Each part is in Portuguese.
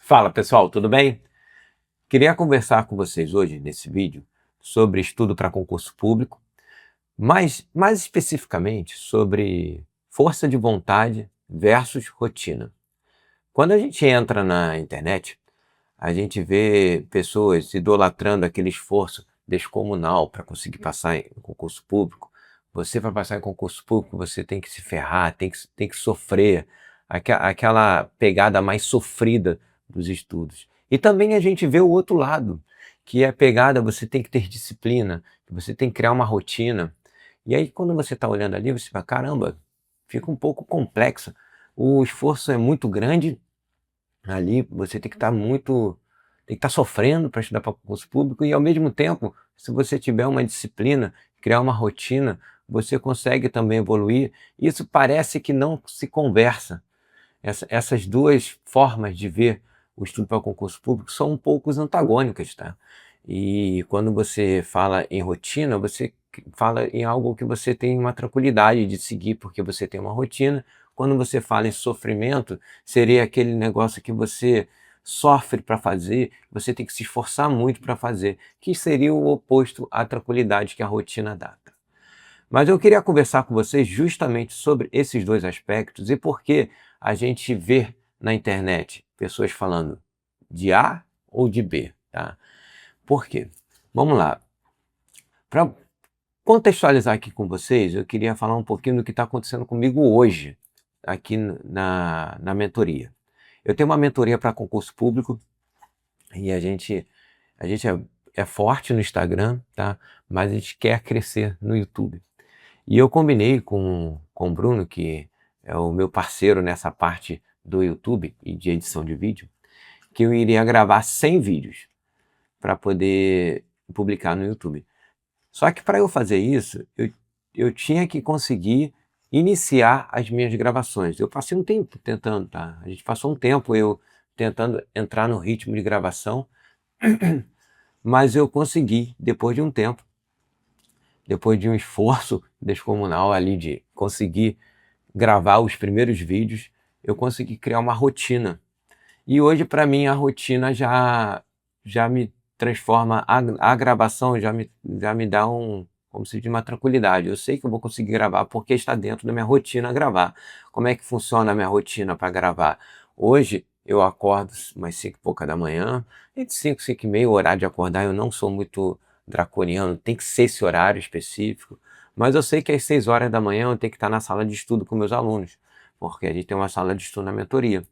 Fala pessoal, tudo bem? Queria conversar com vocês hoje nesse vídeo sobre estudo para concurso público, mas mais especificamente sobre força de vontade versus rotina. Quando a gente entra na internet, a gente vê pessoas idolatrando aquele esforço descomunal para conseguir passar em concurso público. Você, para passar em concurso público, você tem que se ferrar, tem que sofrer, aquela pegada mais sofrida dos estudos. E também a gente vê o outro lado, que é a pegada, você tem que ter disciplina, você tem que criar uma rotina. E aí, quando você está olhando ali, você fala, caramba, fica um pouco complexo. O esforço é muito grande ali, você tem que estar sofrendo para estudar para concurso público e ao mesmo tempo, se você tiver uma disciplina, criar uma rotina, você consegue também evoluir. Isso parece que não se conversa. Essas duas formas de ver o estudo para concurso público são um pouco antagônicas, tá? E quando você fala em rotina, você fala em algo que você tem uma tranquilidade de seguir, porque você tem uma rotina. Quando você fala em sofrimento, seria aquele negócio que você sofre para fazer, você tem que se esforçar muito para fazer, que seria o oposto à tranquilidade que a rotina dá. Mas eu queria conversar com vocês justamente sobre esses dois aspectos e por que a gente vê na internet pessoas falando de A ou de B, tá? Por quê? Vamos lá. Para contextualizar aqui com vocês, eu queria falar um pouquinho do que está acontecendo comigo hoje, aqui na mentoria. Eu tenho uma mentoria para concurso público e a gente é forte no Instagram, tá? Mas a gente quer crescer no YouTube. E eu combinei com o Bruno, que é o meu parceiro nessa parte do YouTube e de edição de vídeo, que eu iria gravar 100 vídeos para poder publicar no YouTube. Só que para eu fazer isso, eu tinha que conseguir iniciar as minhas gravações. Eu passei um tempo tentando, tá? A gente passou um tempo eu tentando entrar no ritmo de gravação, mas eu consegui, depois de um tempo, depois de um esforço descomunal ali de conseguir gravar os primeiros vídeos, eu consegui criar uma rotina. E hoje, para mim, a rotina já me transforma, a gravação já me dá como se diz, uma tranquilidade. Eu sei que eu vou conseguir gravar porque está dentro da minha rotina gravar. Como é que funciona a minha rotina para gravar? Hoje, eu acordo umas 5 e pouca da manhã, entre 5 e 5 e meia, o horário de acordar, eu não sou muito draconiano, tem que ser esse horário específico, mas eu sei que às 6 horas da manhã eu tenho que estar na sala de estudo com meus alunos, porque a gente tem uma sala de estudo na mentoria.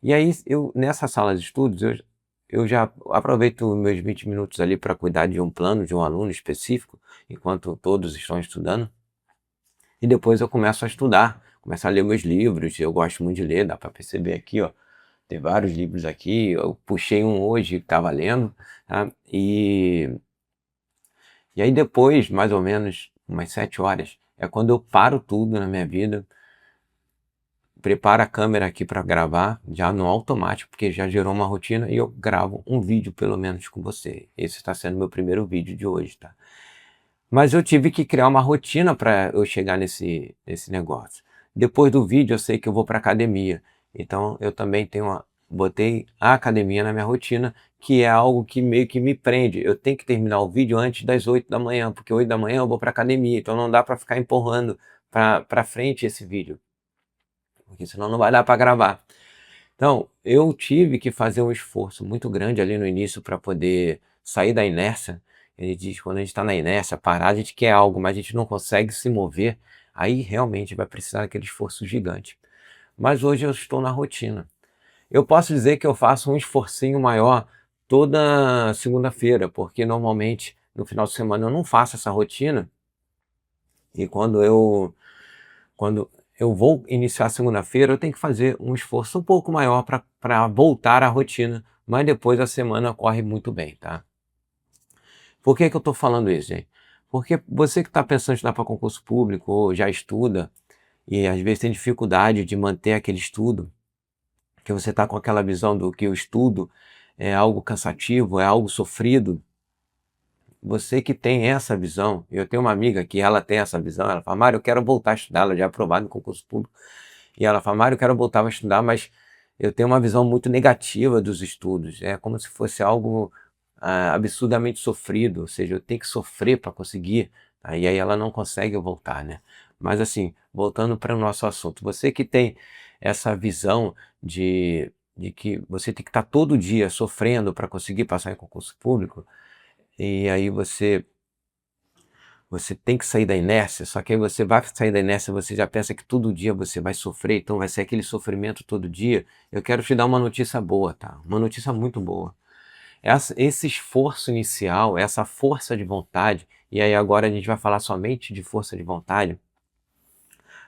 E aí, nessa sala de estudos, eu já aproveito meus 20 minutos ali para cuidar de um plano de um aluno específico, enquanto todos estão estudando, e depois eu começo a estudar, começo a ler meus livros. Eu gosto muito de ler, dá para perceber aqui, ó, tem vários livros aqui, eu puxei um hoje que estava lendo, tá? E aí depois, mais ou menos umas 7 horas, é quando eu paro tudo na minha vida, preparo a câmera aqui para gravar, já no automático, porque já gerou uma rotina, e eu gravo um vídeo pelo menos com você. Esse está sendo meu primeiro vídeo de hoje, tá? Mas eu tive que criar uma rotina para eu chegar nesse negócio. Depois do vídeo eu sei que eu vou para academia, então eu também botei a academia na minha rotina, que é algo que meio que me prende. Eu tenho que terminar o vídeo antes das 8 da manhã, porque 8 da manhã eu vou para academia, então não dá para ficar empurrando para frente esse vídeo, porque senão não vai dar para gravar. Então, eu tive que fazer um esforço muito grande ali no início para poder sair da inércia. Ele diz que quando a gente está na inércia, parar, a gente quer algo, mas a gente não consegue se mover, aí realmente vai precisar daquele esforço gigante. Mas hoje eu estou na rotina. Eu posso dizer que eu faço um esforcinho maior toda segunda-feira, porque normalmente no final de semana eu não faço essa rotina, e quando eu vou iniciar segunda-feira, eu tenho que fazer um esforço um pouco maior para voltar à rotina, mas depois a semana corre muito bem, tá? Por que que eu estou falando isso, gente? Porque você que está pensando em estudar para concurso público ou já estuda e às vezes tem dificuldade de manter aquele estudo, que você está com aquela visão do que o estudo é algo cansativo, é algo sofrido. Você que tem essa visão, eu tenho uma amiga que ela tem essa visão, ela fala, Mário, eu quero voltar a estudar, ela já é aprovada no concurso público, e ela fala, Mário, eu quero voltar a estudar, mas eu tenho uma visão muito negativa dos estudos. É como se fosse algo absurdamente sofrido, ou seja, eu tenho que sofrer para conseguir, tá? E aí ela não consegue voltar, né? Mas assim, voltando para o nosso assunto, você que tem essa visão de que você tem que estar todo dia sofrendo para conseguir passar em concurso público, e aí você tem que sair da inércia, só que aí você vai sair da inércia, você já pensa que todo dia você vai sofrer, então vai ser aquele sofrimento todo dia. Eu quero te dar uma notícia boa, tá? Uma notícia muito boa. Esse esforço inicial, essa força de vontade, e aí agora a gente vai falar somente de força de vontade.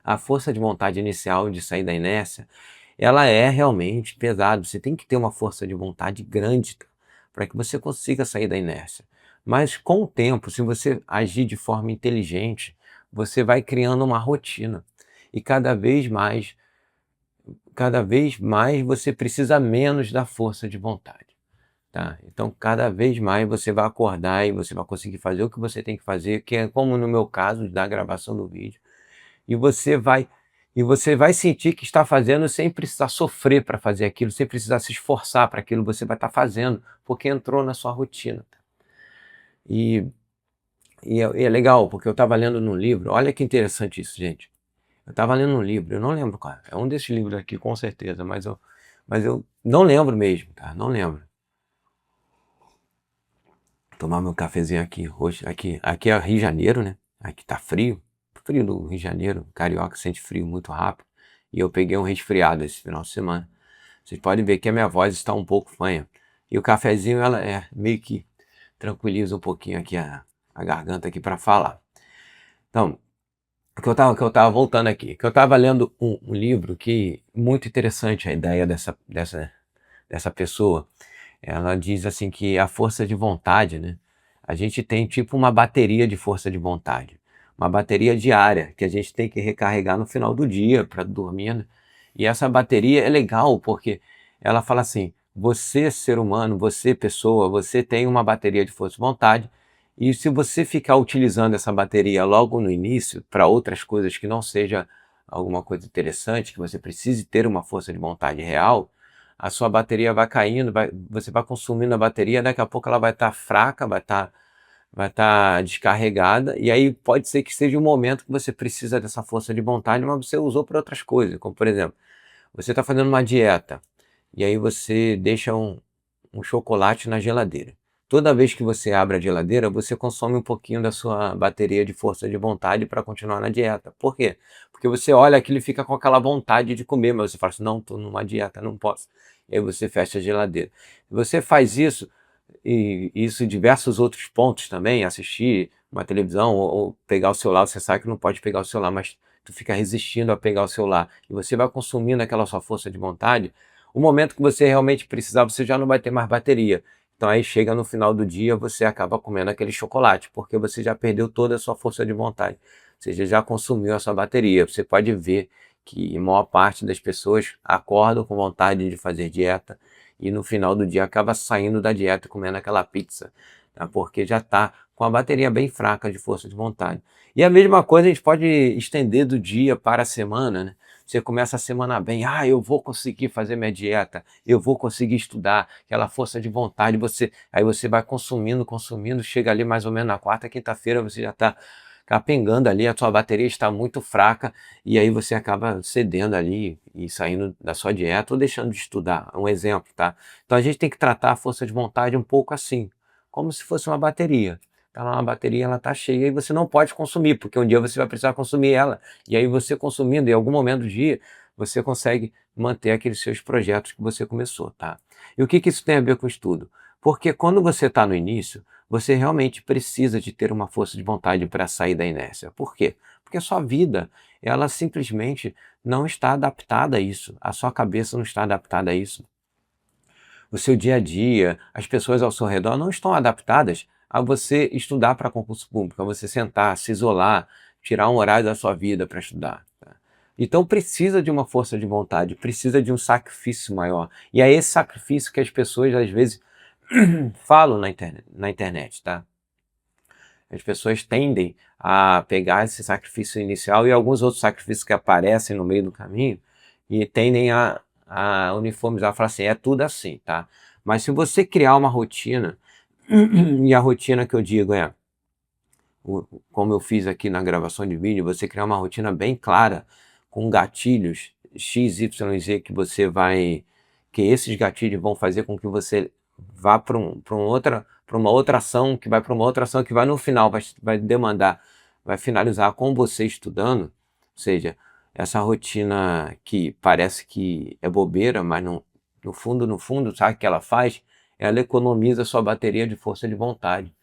A força de vontade inicial de sair da inércia, ela é realmente pesada. Você tem que ter uma força de vontade grande, tá? Para que você consiga sair da inércia. Mas com o tempo, se você agir de forma inteligente, você vai criando uma rotina. E cada vez mais você precisa menos da força de vontade. Tá? Então, cada vez mais você vai acordar e você vai conseguir fazer o que você tem que fazer, que é como no meu caso, da gravação do vídeo, e você vai sentir que está fazendo sem precisar sofrer para fazer aquilo, sem precisar se esforçar para aquilo, você vai estar fazendo, porque entrou na sua rotina. E, é legal, porque eu estava lendo num livro, olha que interessante isso, gente. Eu estava lendo um livro, eu não lembro qual, é um desses livros aqui, com certeza, mas eu não lembro mesmo, tá? Não lembro. Tomar meu cafezinho aqui hoje. Aqui é Rio de Janeiro, né? Aqui tá frio. Frio do Rio de Janeiro. Carioca sente frio muito rápido. E eu peguei um resfriado esse final de semana. Vocês podem ver que a minha voz está um pouco fanha. E o cafezinho, ela meio que tranquiliza um pouquinho aqui a garganta aqui para falar. Então, que eu tava voltando aqui. Que eu tava lendo um livro que muito interessante a ideia dessa pessoa. Ela diz assim que a força de vontade, né? A gente tem tipo uma bateria de força de vontade, uma bateria diária que a gente tem que recarregar no final do dia para dormir, né? E essa bateria é legal porque ela fala assim: você, ser humano, você, pessoa, você tem uma bateria de força de vontade. E se você ficar utilizando essa bateria logo no início para outras coisas que não seja alguma coisa interessante, que você precise ter uma força de vontade real, a sua bateria vai caindo, você vai consumindo a bateria, daqui a pouco ela vai estar fraca, vai estar descarregada, e aí pode ser que seja um momento que você precisa dessa força de vontade, mas você usou para outras coisas, como por exemplo, você está fazendo uma dieta, e aí você deixa um chocolate na geladeira. Toda vez que você abre a geladeira, você consome um pouquinho da sua bateria de força de vontade para continuar na dieta. Por quê? Porque você olha aquilo e fica com aquela vontade de comer, mas você fala assim, não, estou numa dieta, não posso. E aí você fecha a geladeira. Você faz isso, e isso em diversos outros pontos também, assistir uma televisão ou pegar o celular, você sabe que não pode pegar o celular, mas tu fica resistindo a pegar o celular. E você vai consumindo aquela sua força de vontade, o momento que você realmente precisar, você já não vai ter mais bateria. Então aí chega no final do dia, você acaba comendo aquele chocolate, porque você já perdeu toda a sua força de vontade. Ou seja, já consumiu a sua bateria. Você pode ver que a maior parte das pessoas acordam com vontade de fazer dieta e no final do dia acaba saindo da dieta e comendo aquela pizza, tá? Porque já está com a bateria bem fraca de força de vontade. E a mesma coisa a gente pode estender do dia para a semana, né? Você começa a semana bem, eu vou conseguir fazer minha dieta, eu vou conseguir estudar, aquela força de vontade, aí você vai consumindo, chega ali mais ou menos na quarta, quinta-feira, você já está capengando ali, a sua bateria está muito fraca, e aí você acaba cedendo ali e saindo da sua dieta ou deixando de estudar. Um exemplo, tá? Então a gente tem que tratar a força de vontade um pouco assim, como se fosse uma bateria. Tá lá uma bateria, ela tá cheia e você não pode consumir, porque um dia você vai precisar consumir ela. E aí você consumindo, em algum momento do dia, você consegue manter aqueles seus projetos que você começou, tá? E o que que isso tem a ver com o estudo? Porque quando você está no início, você realmente precisa de ter uma força de vontade para sair da inércia. Por quê? Porque a sua vida, ela simplesmente não está adaptada a isso. A sua cabeça não está adaptada a isso. O seu dia a dia, as pessoas ao seu redor não estão adaptadas a você estudar para concurso público, a você sentar, se isolar, tirar um horário da sua vida para estudar, tá? Então precisa de uma força de vontade, precisa de um sacrifício maior. E é esse sacrifício que as pessoas às vezes falam na internet, tá? As pessoas tendem a pegar esse sacrifício inicial e alguns outros sacrifícios que aparecem no meio do caminho e tendem a uniformizar, falar assim, é tudo assim, tá? Mas se você criar uma rotina, e a rotina que eu digo é, como eu fiz aqui na gravação de vídeo, você criar uma rotina bem clara, com gatilhos X, Y, Z, que esses gatilhos vão fazer com que você vá para uma outra ação, que vai para uma outra ação, que vai no final, vai demandar, vai finalizar com você estudando, ou seja, essa rotina que parece que é bobeira, mas no fundo, sabe o que ela faz? Ela economiza a sua bateria de força de vontade.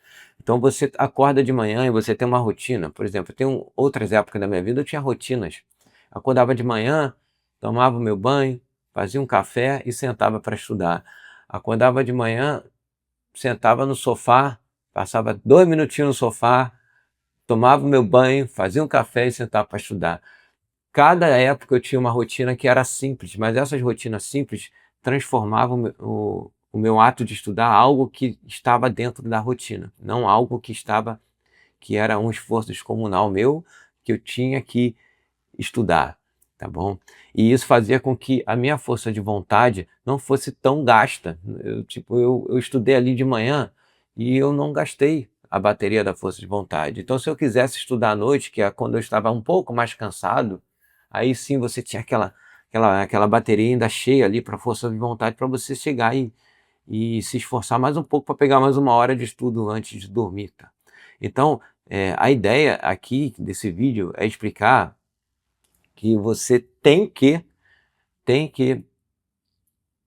Então você acorda de manhã e você tem uma rotina. Por exemplo, eu tenho outras épocas da minha vida, eu tinha rotinas. Acordava de manhã, tomava o meu banho, fazia um café e sentava para estudar. Acordava de manhã, sentava no sofá, passava 2 minutinhos no sofá, tomava o meu banho, fazia um café e sentava para estudar. Cada época eu tinha uma rotina que era simples, mas essas rotinas simples transformavam o meu ato de estudar algo que estava dentro da rotina, não algo que era um esforço descomunal meu, que eu tinha que estudar, tá bom? E isso fazia com que a minha força de vontade não fosse tão gasta. Eu estudei ali de manhã e eu não gastei a bateria da força de vontade. Então, se eu quisesse estudar à noite, que é quando eu estava um pouco mais cansado, aí sim você tinha aquela bateria ainda cheia ali para força de vontade para você chegar e se esforçar mais um pouco para pegar mais uma hora de estudo antes de dormir, tá? Então, a ideia aqui desse vídeo é explicar que você tem que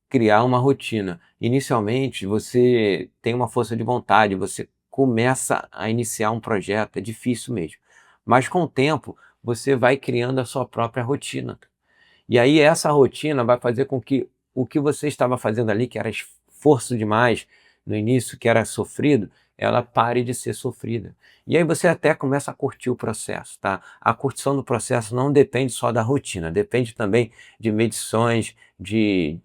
criar uma rotina. Inicialmente, você tem uma força de vontade, você começa a iniciar um projeto, é difícil mesmo. Mas com o tempo, você vai criando a sua própria rotina. E aí essa rotina vai fazer com que o que você estava fazendo ali, que era esforço demais no início, que era sofrido, ela pare de ser sofrida. E aí você até começa a curtir o processo, tá? A curtição do processo não depende só da rotina, depende também de medições, de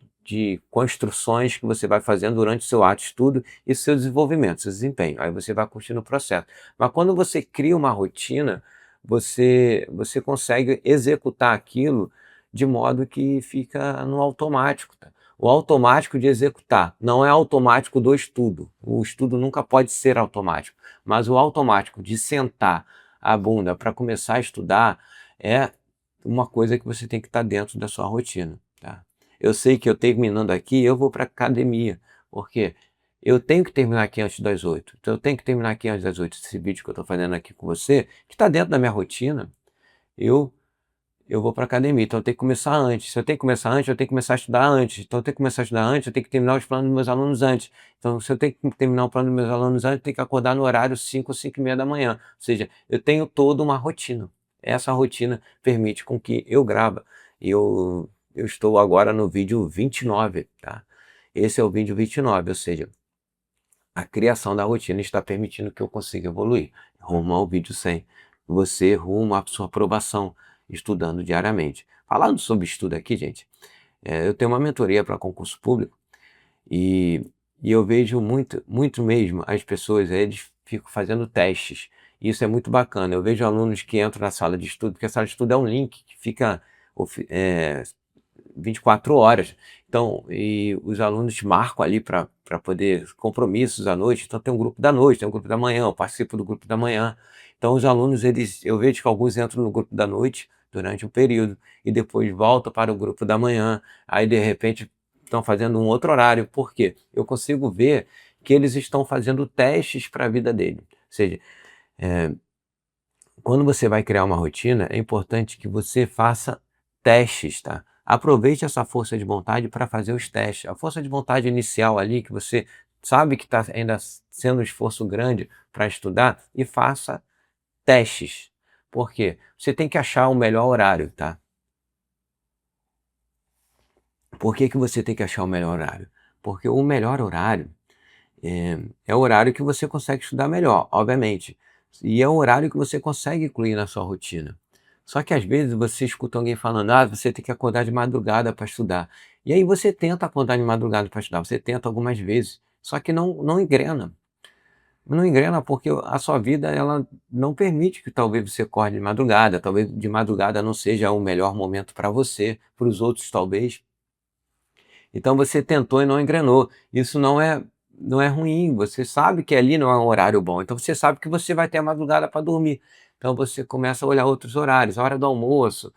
construções que você vai fazendo durante o seu ato de estudo e seu desenvolvimento, seu desempenho. Aí você vai curtindo o processo. Mas quando você cria uma rotina, você consegue executar aquilo de modo que fica no automático, tá? O automático de executar não é automático do estudo. O estudo nunca pode ser automático, mas o automático de sentar a bunda para começar a estudar é uma coisa que você tem que estar dentro da sua rotina, tá? Eu sei que eu terminando aqui, eu vou para academia, porque eu tenho que terminar aqui antes das 8. Então eu tenho que terminar aqui antes das 8 esse vídeo que eu estou fazendo aqui com você, que está dentro da minha rotina. Eu eu vou para academia, então eu tenho que começar antes. Se eu tenho que começar antes, eu tenho que começar a estudar antes. Então eu tenho que começar a estudar antes, eu tenho que terminar os planos dos meus alunos antes. Então, se eu tenho que terminar o plano dos meus alunos antes, eu tenho que acordar no horário 5 ou 5 e meia da manhã. Ou seja, eu tenho toda uma rotina. Essa rotina permite com que eu grave. Eu estou agora no vídeo 29, tá? Esse é o vídeo 29, ou seja, a criação da rotina está permitindo que eu consiga evoluir rumo ao vídeo 100. Você rumo à sua aprovação, estudando diariamente. Falando sobre estudo aqui, gente, eu tenho uma mentoria para concurso público e, e eu vejo muito mesmo as pessoas, eles ficam fazendo testes. Isso é muito bacana. Eu vejo alunos que entram na sala de estudo, porque a sala de estudo é um link que fica 24 horas. Então, e os alunos marcam ali para poder compromissos à noite. Então, tem um grupo da noite, tem um grupo da manhã, eu participo do grupo da manhã. Então, os alunos, eu vejo que alguns entram no grupo da noite durante um período e depois voltam para o grupo da manhã. Aí, de repente, estão fazendo um outro horário. Por quê? Eu consigo ver que eles estão fazendo testes para a vida dele. Ou seja, quando você vai criar uma rotina, é importante que você faça testes, tá? Aproveite essa força de vontade para fazer os testes. A força de vontade inicial ali, que você sabe que está ainda sendo um esforço grande para estudar, e faça testes. Por quê? Você tem que achar o melhor horário, tá? Por que que você tem que achar o melhor horário? Porque o melhor horário é o horário que você consegue estudar melhor, obviamente. E é o horário que você consegue incluir na sua rotina. Só que às vezes você escuta alguém falando, você tem que acordar de madrugada para estudar. E aí você tenta acordar de madrugada para estudar, você tenta algumas vezes, só que não engrena. Não engrena porque a sua vida ela não permite que talvez você acorde de madrugada, talvez de madrugada não seja o melhor momento para você, para os outros talvez. Então você tentou e não engrenou. Isso não é ruim, você sabe que ali não é um horário bom, então você sabe que você vai ter a madrugada para dormir. Então você começa a olhar outros horários, a hora do almoço,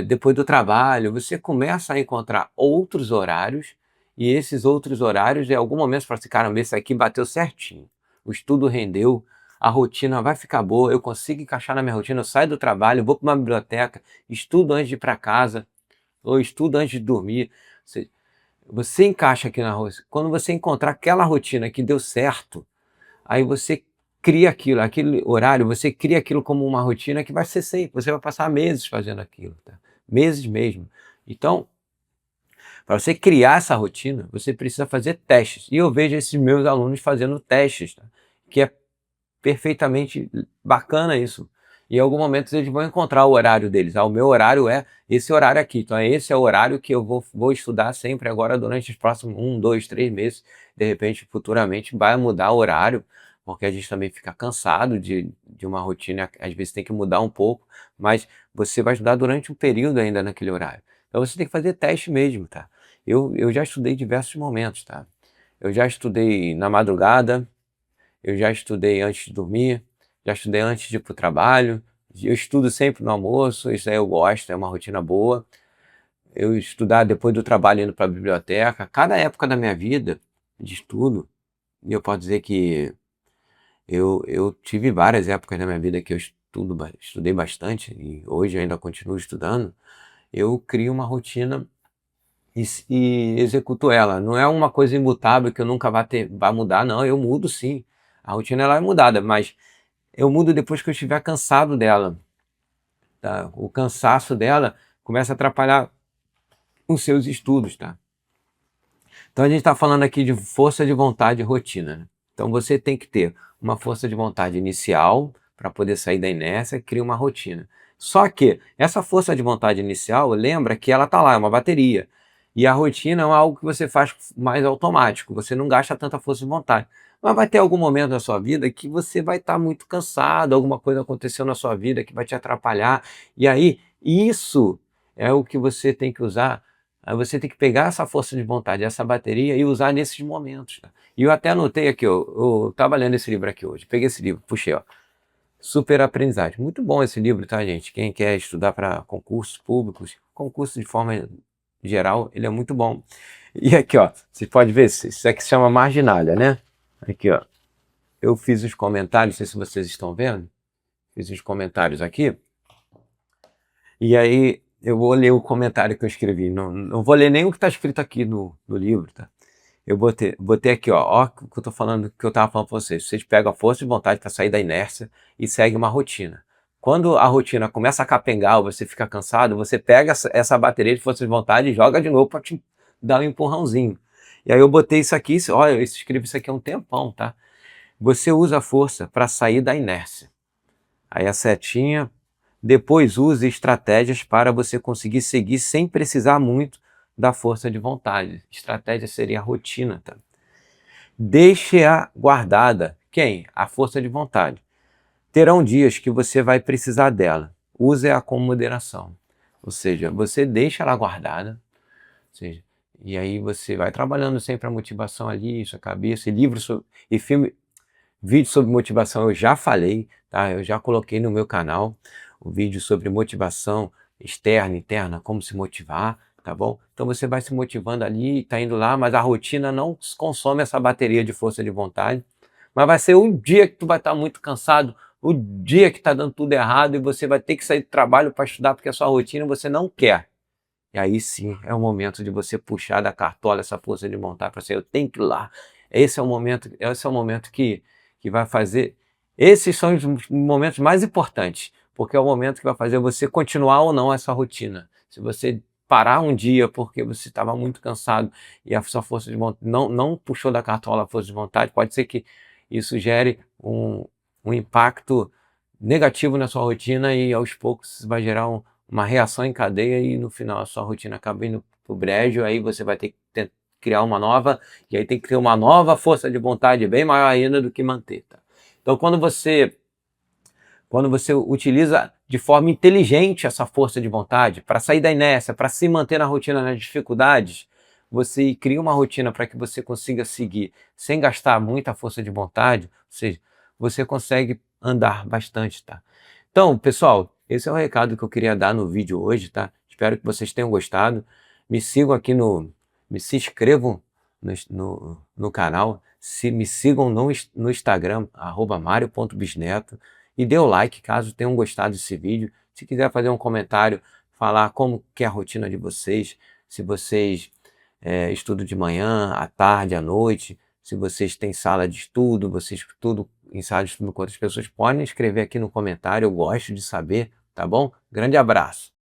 depois do trabalho, você começa a encontrar outros horários, e esses outros horários, em algum momento você fala assim: "Caramba, esse aqui bateu certinho, o estudo rendeu, a rotina vai ficar boa, eu consigo encaixar na minha rotina, eu saio do trabalho, vou para uma biblioteca, estudo antes de ir para casa, ou estudo antes de dormir". Você encaixa aqui na rotina. Quando você encontrar aquela rotina que deu certo, aí você cria aquilo, aquele horário, você cria aquilo como uma rotina que vai ser sempre, você vai passar meses fazendo aquilo, tá? Meses mesmo. Então, para você criar essa rotina, você precisa fazer testes. E eu vejo esses meus alunos fazendo testes, tá? Que é perfeitamente bacana isso. Em algum momento eles vão encontrar o horário deles. O meu horário é esse horário aqui. Então esse é o horário que eu vou estudar sempre agora durante os próximos 2, 3 meses. De repente, futuramente, vai mudar o horário, porque a gente também fica cansado de uma rotina, às vezes tem que mudar um pouco, mas você vai estudar durante um período ainda naquele horário. Então você tem que fazer teste mesmo, tá? Eu já estudei diversos momentos, tá? Eu já estudei na madrugada, eu já estudei antes de dormir, já estudei antes de ir para o trabalho, eu estudo sempre no almoço, isso aí eu gosto, é uma rotina boa. Eu estudar depois do trabalho indo para a biblioteca, cada época da minha vida de estudo, e eu posso dizer que eu tive várias épocas da minha vida que eu estudei bastante, e hoje eu ainda continuo estudando, eu crio uma rotina e executo ela. Não é uma coisa imutável que eu nunca vai mudar, não, eu mudo sim. A rotina ela é mudada, mas eu mudo depois que eu estiver cansado dela, tá? O cansaço dela começa a atrapalhar os seus estudos, tá? Então a gente está falando aqui de força de vontade e rotina, né? Então você tem que ter uma força de vontade inicial para poder sair da inércia e criar uma rotina. Só que essa força de vontade inicial, lembra que ela está lá, é uma bateria. E a rotina é algo que você faz mais automático, você não gasta tanta força de vontade. Mas vai ter algum momento na sua vida que você vai estar muito cansado, alguma coisa aconteceu na sua vida que vai te atrapalhar. E aí, isso é o que você tem que usar. Aí você tem que pegar essa força de vontade, essa bateria e usar nesses momentos, tá? E eu até anotei aqui, ó, eu estava lendo esse livro aqui hoje, peguei esse livro, puxei, ó, Super Aprendizagem. Muito bom esse livro, tá, gente? Quem quer estudar para concursos públicos, concursos de forma geral, ele é muito bom. E aqui, ó, você pode ver, isso aqui se chama marginalia, né? Aqui, ó, eu fiz os comentários, não sei se vocês estão vendo, fiz os comentários aqui, e aí eu vou ler o comentário que eu escrevi, não vou ler nem o que está escrito aqui no livro, tá? Eu botei aqui, ó o que eu tô falando, que eu estava falando para vocês. Vocês pegam a força de vontade para sair da inércia e segue uma rotina. Quando a rotina começa a capengar ou você fica cansado, você pega essa bateria de força de vontade e joga de novo para te dar um empurrãozinho. E aí eu botei isso aqui, olha, eu escrevi isso aqui há um tempão, tá? Você usa a força para sair da inércia. Aí a setinha, depois use estratégias para você conseguir seguir sem precisar muito da força de vontade. Estratégia seria a rotina, tá? Deixe-a guardada. Quem? A força de vontade. Terão dias que você vai precisar dela. Use-a com moderação. Ou seja, você deixa ela guardada, ou seja, e aí você vai trabalhando sempre a motivação ali, sua cabeça, e livros e filme, vídeo sobre motivação eu já falei, tá? Eu já coloquei no meu canal o vídeo sobre motivação externa, interna, como se motivar, tá bom? Então você vai se motivando ali, tá indo lá, mas a rotina não consome essa bateria de força de vontade. Mas vai ser o dia que tu vai estar muito cansado, o dia que está dando tudo errado e você vai ter que sair do trabalho para estudar porque a sua rotina você não quer. E aí sim é o momento de você puxar da cartola essa força de vontade para você, eu tenho que ir lá. Esse é o momento que vai fazer. Esses são os momentos mais importantes, porque é o momento que vai fazer você continuar ou não essa rotina. Se você parar um dia porque você estava muito cansado e a sua força de vontade não puxou da cartola a força de vontade, pode ser que isso gere um impacto negativo na sua rotina e aos poucos vai gerar uma reação em cadeia e no final a sua rotina acaba indo pro brejo, aí você vai ter que criar uma nova, e aí tem que ter uma nova força de vontade bem maior ainda do que manter, tá? Então quando você utiliza de forma inteligente essa força de vontade para sair da inércia, para se manter na rotina nas dificuldades, você cria uma rotina para que você consiga seguir sem gastar muita força de vontade, ou seja, você consegue andar bastante, tá? Então, pessoal, esse é o recado que eu queria dar no vídeo hoje, tá? Espero que vocês tenham gostado. Me sigam aqui se inscrevam no canal, me sigam no Instagram, @mario.bisneto, e dê o like caso tenham gostado desse vídeo. Se quiser fazer um comentário, falar como que é a rotina de vocês, se vocês estudam de manhã, à tarde, à noite, se vocês têm sala de estudo, vocês estudam em sala de estudo com outras pessoas, podem escrever aqui no comentário, eu gosto de saber, tá bom? Grande abraço!